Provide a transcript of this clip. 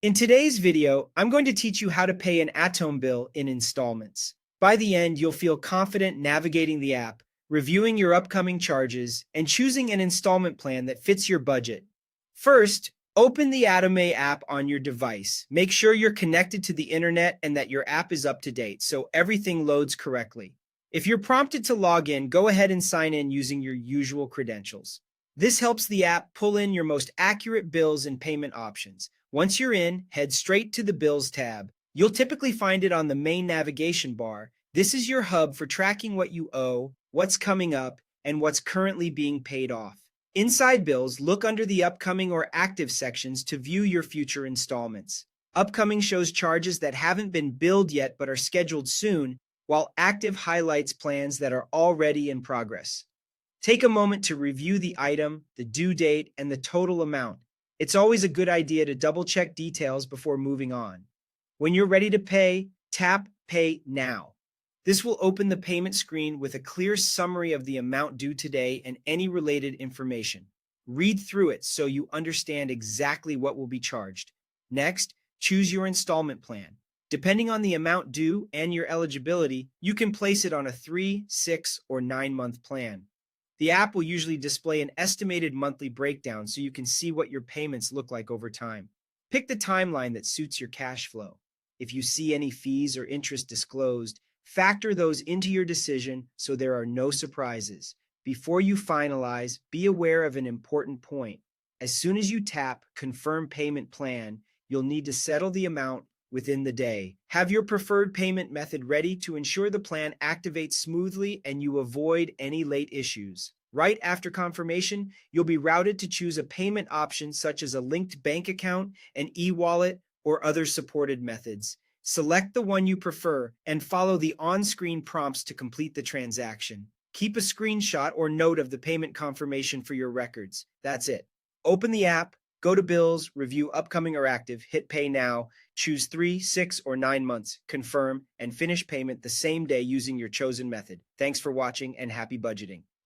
In today's video, I'm going to teach you how to pay an Atome bill in installments. By the end, you'll feel confident navigating the app, reviewing your upcoming charges, and choosing an installment plan that fits your budget. First, open the Atome app on your device. Make sure you're connected to the internet and that your app is up to date so everything loads correctly. If you're prompted to log in, go ahead and sign in using your usual credentials. This helps the app pull in your most accurate bills and payment options. Once you're in, head straight to the Bills tab. You'll typically find it on the main navigation bar. This is your hub for tracking what you owe, what's coming up, and what's currently being paid off. Inside Bills, look under the Upcoming or Active sections to view your future installments. Upcoming shows charges that haven't been billed yet but are scheduled soon, while Active highlights plans that are already in progress. Take a moment to review the item, the due date, and the total amount. It's always a good idea to double-check details before moving on. When you're ready to pay, tap Pay Now. This will open the payment screen with a clear summary of the amount due today and any related information. Read through it so you understand exactly what will be charged. Next, choose your installment plan. Depending on the amount due and your eligibility, you can place it on a 3, 6, or 9-month plan. The app will usually display an estimated monthly breakdown so you can see what your payments look like over time. Pick the timeline that suits your cash flow. If you see any fees or interest disclosed, factor those into your decision so there are no surprises. Before you finalize, be aware of an important point. As soon as you tap Confirm Payment Plan, you'll need to settle the amount within the day. Have your preferred payment method ready to ensure the plan activates smoothly and you avoid any late issues. Right after confirmation, you'll be routed to choose a payment option such as a linked bank account, an e-wallet, or other supported methods. Select the one you prefer and follow the on-screen prompts to complete the transaction. Keep a screenshot or note of the payment confirmation for your records. That's it. Open the app, go to Bills, review Upcoming or Active, hit Pay Now, choose 3, 6, or 9 months, confirm, and finish payment the same day using your chosen method. Thanks for watching and happy budgeting.